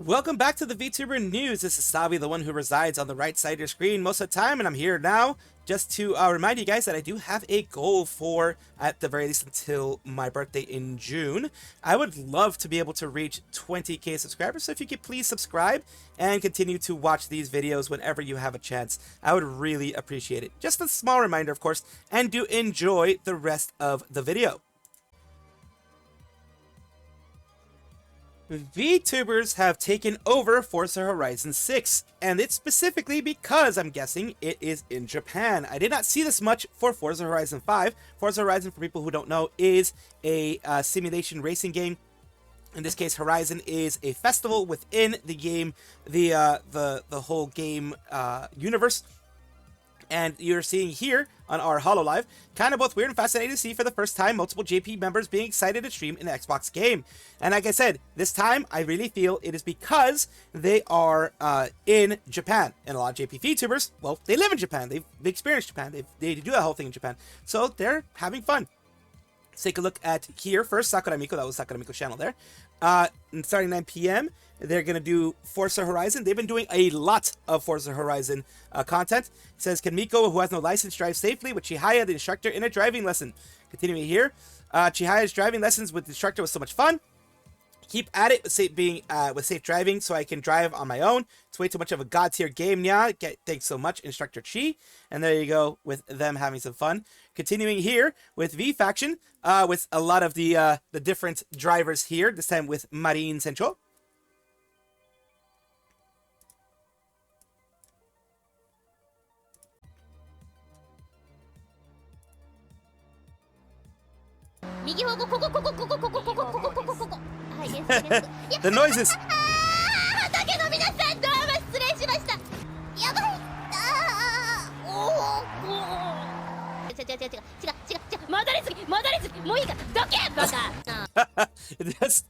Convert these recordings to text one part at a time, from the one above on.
Welcome back to the VTuber News. This is Salvi, the one who resides on the right side of your screen most of the time, and I'm here now just to remind you guys that I do have a goal for, at the very least until my birthday in June. I would love to be able to reach 20k subscribers, so if you could please subscribe and continue to watch these videos whenever you have a chance, I would really appreciate it. Just a small reminder, of course, and do enjoy the rest of the video. VTubers have taken over Forza Horizon 6, and it's specifically because I'm guessing it is in Japan. I did not see this much for Forza Horizon 5. Forza Horizon, for people who don't know, is a simulation racing game. In this case, Horizon is a festival within the game, the whole game universe. And you're seeing here on our Hololive, kind of both weird and fascinating to see for the first time multiple JP members being excited to stream an Xbox game. And like I said, this time I really feel it is because they are in Japan. And a lot of JP VTubers, well, they live in Japan. They've experienced Japan. They do that whole thing in Japan. So they're having fun. Let's take a look at here. First, Sakuramiko. That was Sakuramiko's channel there. Starting 9 p.m., they're going to do Forza Horizon. They've been doing a lot of Forza Horizon content. It says, can Miko, who has no license, drive safely with Chihaya, the instructor, in a driving lesson? Continuing here, Chihaya's driving lessons with the instructor was so much fun. Keep at it with safe driving so I can drive on my own. It's way too much of a god tier game, yeah. Thanks so much, Instructor Chi. And there you go with them having some fun. Continuing here with V Faction, with a lot of the different drivers here. This time with Marin Sencho. The noises. That's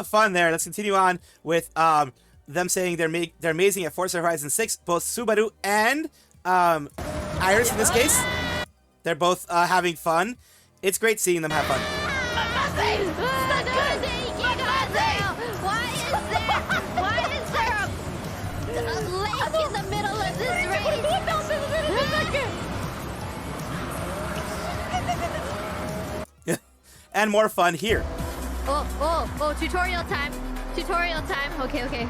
fun there. Let's continue on with them saying they're amazing at Forza Horizon 6. Both Subaru and Iris in this case, they're both having fun. It's great seeing them have fun. And more fun here. Oh, tutorial time. Tutorial time. Okay.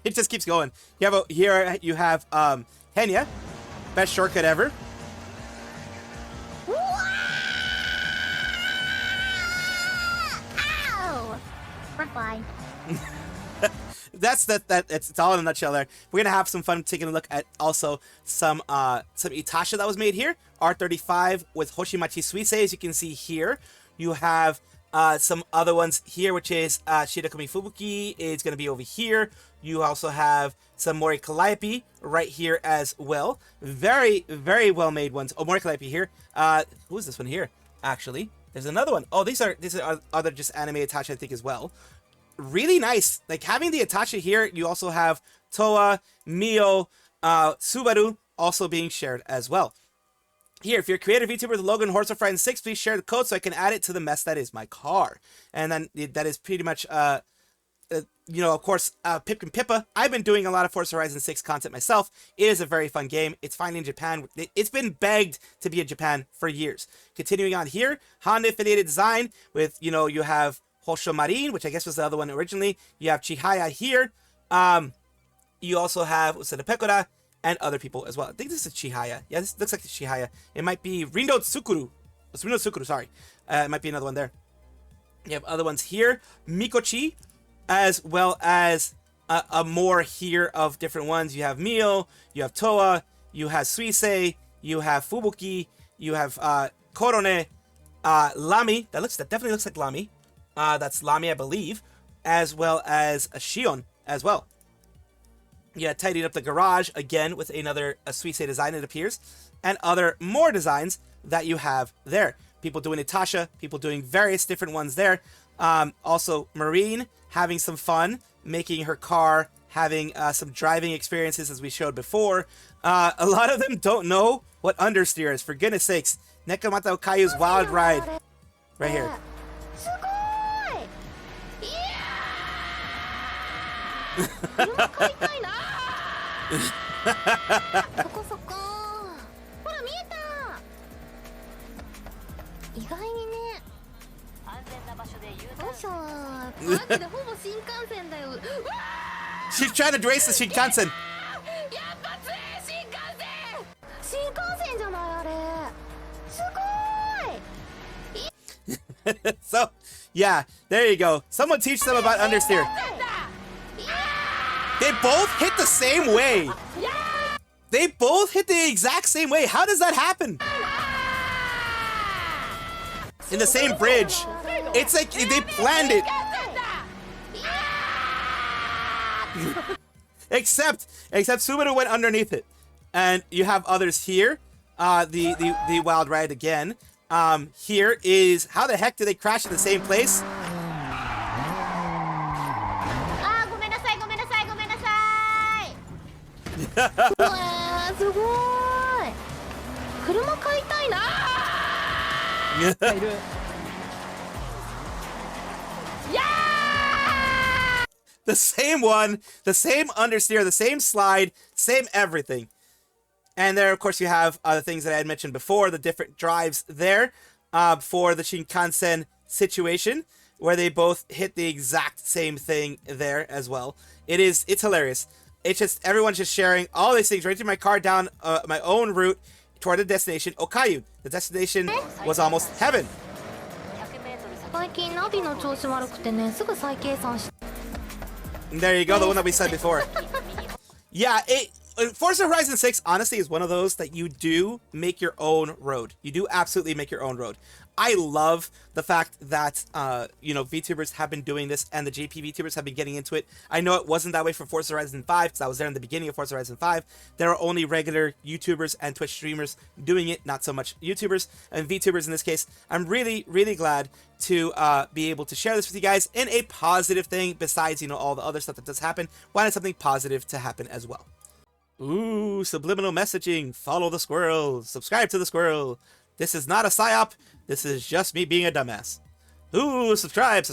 It just keeps going. Here you have Henya, best shortcut ever. Ow! Bye. It's all in a nutshell there. We're gonna have some fun taking a look at also some Itasha that was made here. R35 with Hoshimachi Suise, as you can see here. You have some other ones here, which is Shirakumi Fubuki is gonna be over here. You also have some Mori Calliope right here as well. Very, very well made ones. Oh, Mori Calliope here. Who is this one here? Actually, there's another one. Oh, these are other just anime Itasha, I think, as well. Really nice. Like having the Itasha here, you also have Toa, Mio, Subaru also being shared as well. Here, if you're a creative VTuber with Logan Forza Horizon 6, please share the code so I can add it to the mess that is my car. And then that is pretty much, of course, Pip and Pippa. I've been doing a lot of Forza Horizon 6 content myself. It is a very fun game. It's finally in Japan. It's been begged to be in Japan for years. Continuing on here, Honda affiliated design with, you have Hosho Marin, which I guess was the other one originally. You have Chihaya here. You also have Usada Pekora and other people as well. I think this is Chihaya. Yeah, this looks like it's Chihaya. It might be Rindo Tsukuru. It's Rindo Tsukuru, sorry. It might be another one there. You have other ones here. Mikochi, as well as a more here of different ones. You have Mio, you have Toa, you have Suise, you have Fubuki, you have Korone, Lami. That definitely looks like Lami. That's Lami, I believe, as well as a Shion as well. Yeah, tidied up the garage again with another Suisse design, it appears, and other more designs that you have there. People doing Itasha, people doing various different ones there. Also, Marine having some fun making her car having some driving experiences as we showed before. A lot of them don't know what understeer is, for goodness sakes. Nekomata Okayu's Wild Ride. Right here. She's trying to race the Shinkansen. So, yeah, there you go. Someone teach them about understeer. They both hit the same way. They both hit the exact same way. How does that happen? In the same bridge. It's like they planned it. Except Subaru went underneath it. And you have others here. The Wild Ride again. Here is, how the heck did they crash in the same place? The same one, the same understeer, the same slide, same everything. And there, of course, you have the things that I had mentioned before, the different drives there for the Shinkansen situation, where they both hit the exact same thing there as well. It's hilarious. It's just, everyone's just sharing all these things right through my car down my own route toward the destination, Okayu. The destination was almost heaven. And there you go, the one that we said before. Yeah, Forza Horizon 6, honestly, is one of those that you do make your own road. You do absolutely make your own road. I love the fact that, VTubers have been doing this, and the JP VTubers have been getting into it. I know it wasn't that way for Forza Horizon 5, because I was there in the beginning of Forza Horizon 5. There are only regular YouTubers and Twitch streamers doing it, not so much YouTubers and VTubers in this case. I'm really, really glad to be able to share this with you guys in a positive thing, besides, all the other stuff that does happen. Wanted something positive to happen as well. Ooh, subliminal messaging. Follow the squirrel. Subscribe to the squirrel. This is not a psyop. This is just me being a dumbass. Ooh, subscribe.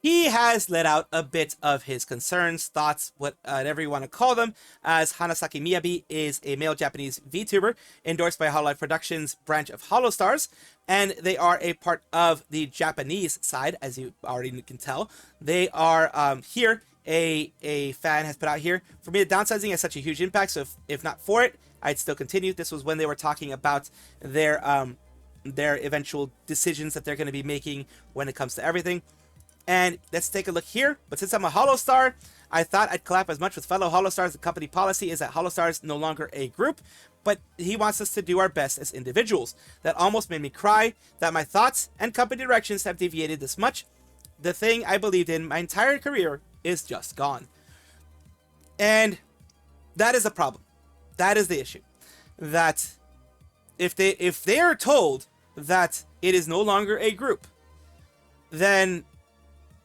He has let out a bit of his concerns, thoughts, whatever you want to call them, as Hanasaki Miyabi is a male Japanese VTuber endorsed by Hololive Productions branch of Holostars, and they are a part of the Japanese side, as you already can tell. They are here. A fan has put out here, for me, the downsizing has such a huge impact, so if not for it, I'd still continue. This was when they were talking about their eventual decisions that they're going to be making when it comes to everything. And let's take a look here. But since I'm a Holostar, I thought I'd collab as much with fellow Holostars. The company policy is that Holostars no longer a group, but he wants us to do our best as individuals. That almost made me cry, that my thoughts and company directions have deviated this much. The thing I believed in my entire career is just gone. And that is a problem. That is the issue. That if they are told that it is no longer a group, then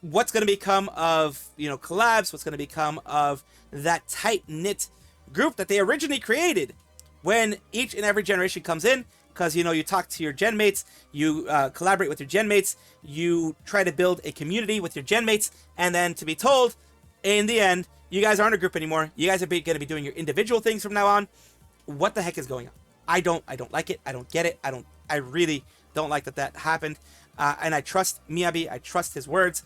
what's going to become of, collabs? What's going to become of that tight-knit group that they originally created when each and every generation comes in? Because, you talk to your gen mates, you collaborate with your gen mates, you try to build a community with your gen mates, and then to be told, in the end, you guys aren't a group anymore. You guys are going to be doing your individual things from now on. What the heck is going on? I don't like it. I don't get it. I really don't like that happened. And I trust Miyabi. I trust his words.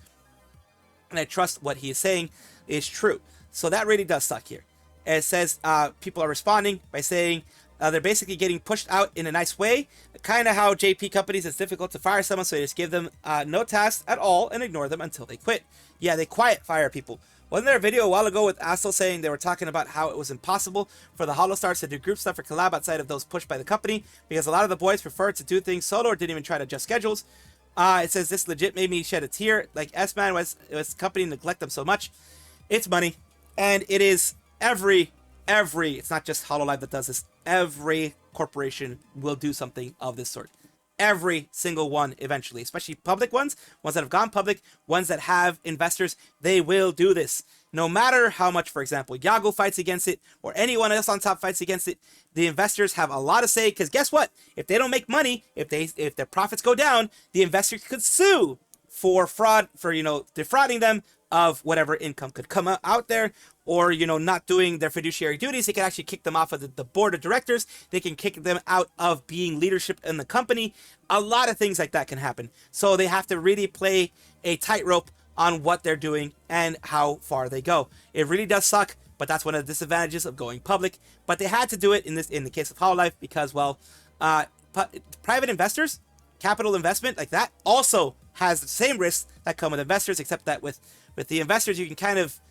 And I trust what he is saying is true. So that really does suck here. It says people are responding by saying they're basically getting pushed out in a nice way. Kind of how JP companies, it's difficult to fire someone, so they just give them no tasks at all and ignore them until they quit. Yeah, they quiet fire people. Wasn't there a video a while ago with Astel saying they were talking about how it was impossible for the Holostars to do group stuff or collab outside of those pushed by the company because a lot of the boys preferred to do things solo or didn't even try to adjust schedules. It says this legit made me shed a tear. Like S-Man was company neglect them so much. It's money, and it is every. It's not just Hololive that does this. Every corporation will do something of this sort. every single one eventually, especially public ones that have gone public, ones that have investors. They will do this. No matter how much, for example, Yago fights against it or anyone else on top fights against it, the investors have a lot to say, because guess what? If they don't make money, if their profits go down, the investors could sue for fraud, for, defrauding them of whatever income could come out there, or, not doing their fiduciary duties. They can actually kick them off of the board of directors. They can kick them out of being leadership in the company. A lot of things like that can happen. So they have to really play a tightrope on what they're doing and how far they go. It really does suck, but that's one of the disadvantages of going public. But they had to do it in the case of Hololive because, well, private investors, capital investment like that also has the same risks that come with investors, except that with the investors, you can kind of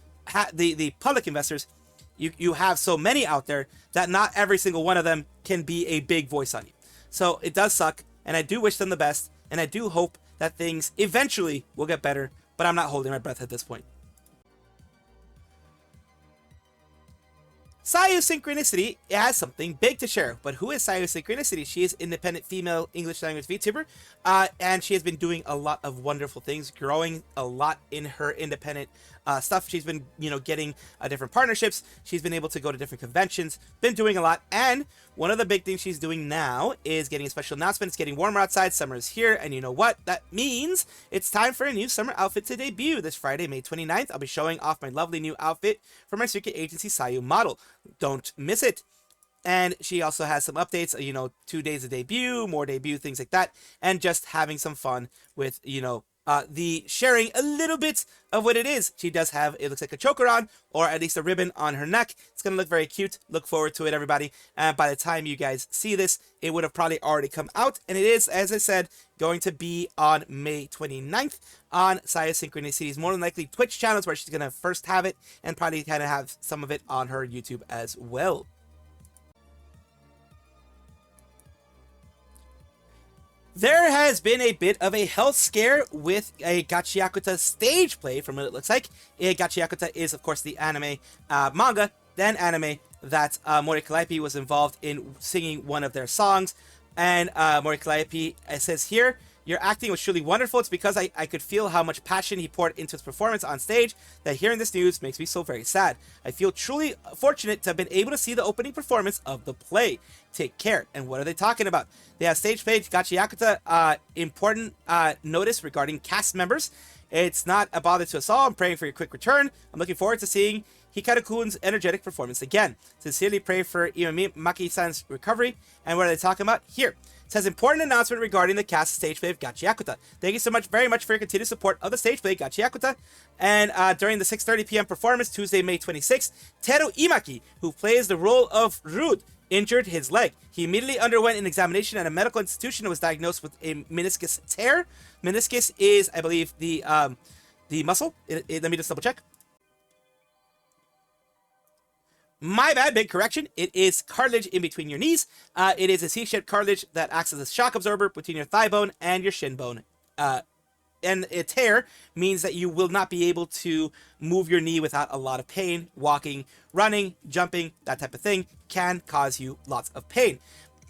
the public investors, you have so many out there that not every single one of them can be a big voice on you. So it does suck, and I do wish them the best, and I do hope that things eventually will get better, but I'm not holding my breath at this point. Sayu Synchronicity has something big to share. But who is Sayu Synchronicity? She is independent female English language VTuber, and she has been doing a lot of wonderful things, growing a lot in her independent stuff. She's been, getting different partnerships. She's been able to go to different conventions, been doing a lot. And one of the big things she's doing now is getting a special announcement. It's getting warmer outside. Summer is here. And you know what? That means it's time for a new summer outfit to debut this Friday, May 29th. I'll be showing off my lovely new outfit for my secret agency Sayu model. Don't miss it. And she also has some updates, 2 days of debut, more debut, things like that. And just having some fun with, the sharing a little bit of what it is. She does have, it looks like a choker on, or at least a ribbon on her neck. It's going to look very cute. Look forward to it, everybody. And by the time you guys see this, it would have probably already come out. And it is, as I said, going to be on May 29th on Sayu Synchronicity's more than likely Twitch channels, where she's going to first have it, and probably kind of have some of it on her YouTube as well. There has been a bit of a health scare with a Gachiakuta stage play, from what it looks like. Gachiakuta is, of course, the anime manga, then anime that Mori Calliope was involved in singing one of their songs. And Mori Calliope says here, "Your acting was truly wonderful. It's because I could feel how much passion he poured into his performance on stage that hearing this news makes me so very sad. I feel truly fortunate to have been able to see the opening performance of the play. Take care." And what are they talking about? They have stage page Gachiakuta, important notice regarding cast members. "It's not a bother to us all. I'm praying for your quick return. I'm looking forward to seeing Hikaru-kun's energetic performance again. Sincerely pray for Maki-san's recovery." And what are they talking about? Here. It says, "Important announcement regarding the cast stage play of Gachiakuta. Thank you so much, very much, for your continued support of the stage play Gachiakuta." And during the 6:30 p.m. performance, Tuesday, May 26th, Teru Imaki, who plays the role of Rude, injured his leg. He immediately underwent an examination at a medical institution and was diagnosed with a meniscus tear. Meniscus is, I believe, the muscle. Let me just double check. My bad, big correction. It is cartilage in between your knees. It is a C-shaped cartilage that acts as a shock absorber between your thigh bone and your shin bone. And a tear means that you will not be able to move your knee without a lot of pain. Walking, running, jumping, that type of thing can cause you lots of pain.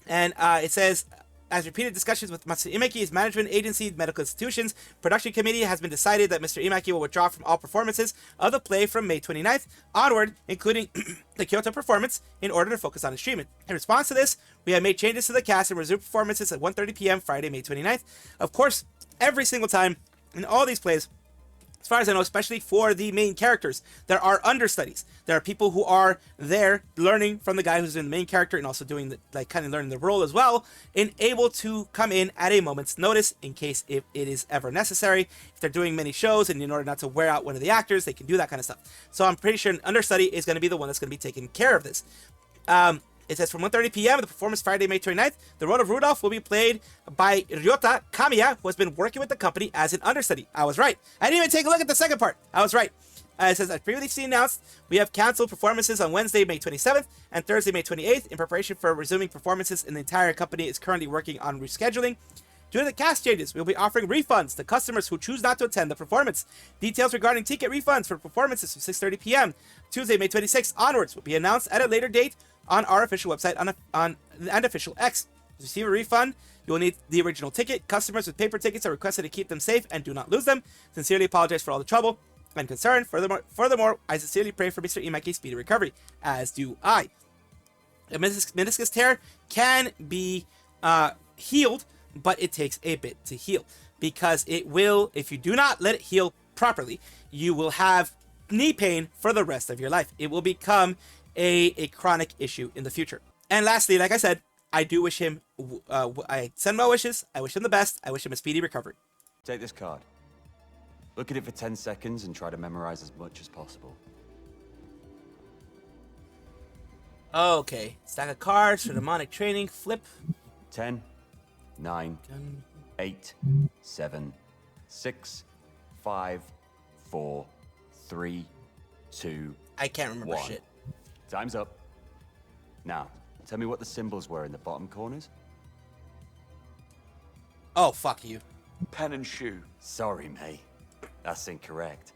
And it says, as repeated discussions with Mr. Imaki's management agency, medical institutions, production committee has been decided that Mr. Imaki will withdraw from all performances of the play from May 29th onward, including the Kyoto performance, in order to focus on his treatment. In response to this, we have made changes to the cast and resumed performances at 1:30 p.m. Friday, May 29th. Of course, every single time in all these plays, as far as I know, especially for the main characters, there are understudies. There are people who are there learning from the guy who's in the main character and also doing kind of learning the role as well, and able to come in at a moment's notice in case if it is ever necessary. If they're doing many shows and in order not to wear out one of the actors, they can do that kind of stuff. So I'm pretty sure an understudy is going to be the one that's going to be taking care of this. It says from 1:30 p.m. the performance Friday, May 29th, the role of Rudolph will be played by Ryota Kamiya, who has been working with the company as an understudy. I was right. I didn't even take a look at the second part. I was right. It says, as previously announced, we have canceled performances on Wednesday, May 27th and Thursday, May 28th. In preparation for resuming performances, and the entire company is currently working on rescheduling. Due to the cast changes, we'll be offering refunds to customers who choose not to attend the performance. Details regarding ticket refunds for performances from 6:30 p.m. Tuesday, May 26th onwards will be announced at a later date on our official website and official X. To receive a refund, you will need the original ticket. Customers with paper tickets are requested to keep them safe and do not lose them. Sincerely apologize for all the trouble and concern. Furthermore, I sincerely pray for Mr. Imaki's speedy recovery, as do I. A meniscus tear can be healed, but it takes a bit to heal, because it will, if you do not let it heal properly, you will have knee pain for the rest of your life. It will become a chronic issue in the future. And lastly, like I said, I do wish him, I send well wishes, I wish him the best, I wish him a speedy recovery. Take this card. Look at it for 10 seconds and try to memorize as much as possible. Okay, stack of cards for demonic training, flip. 10, 9, 8, 7, 6, 5, 4, 3, 2, I can't remember 1. shit. Time's up. Now, tell me what the symbols were in the bottom corners. Oh, fuck you. Pen and shoe. Sorry, May. That's incorrect.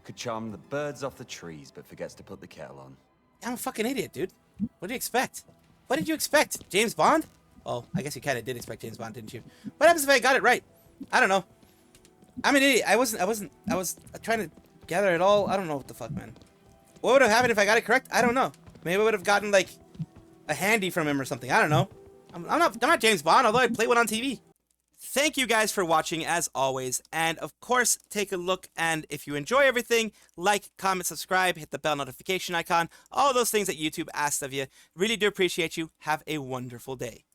Could charm the birds off the trees, but forgets to put the kettle on. I'm a fucking idiot, dude. What do you expect? What did you expect? James Bond? Well, I guess you kind of did expect James Bond, didn't you? What happens if I got it right? I don't know. I'm an idiot. I was trying to gather it all. I don't know what the fuck, man. What would have happened if I got it correct? I don't know. Maybe I would have gotten, like, a handy from him or something. I don't know. I'm not James Bond, although I play one on TV. Thank you guys for watching, as always, and of course, take a look, and if you enjoy everything, like, comment, subscribe, hit the bell notification icon, all those things that YouTube asks of you. Really do appreciate you. Have a wonderful day.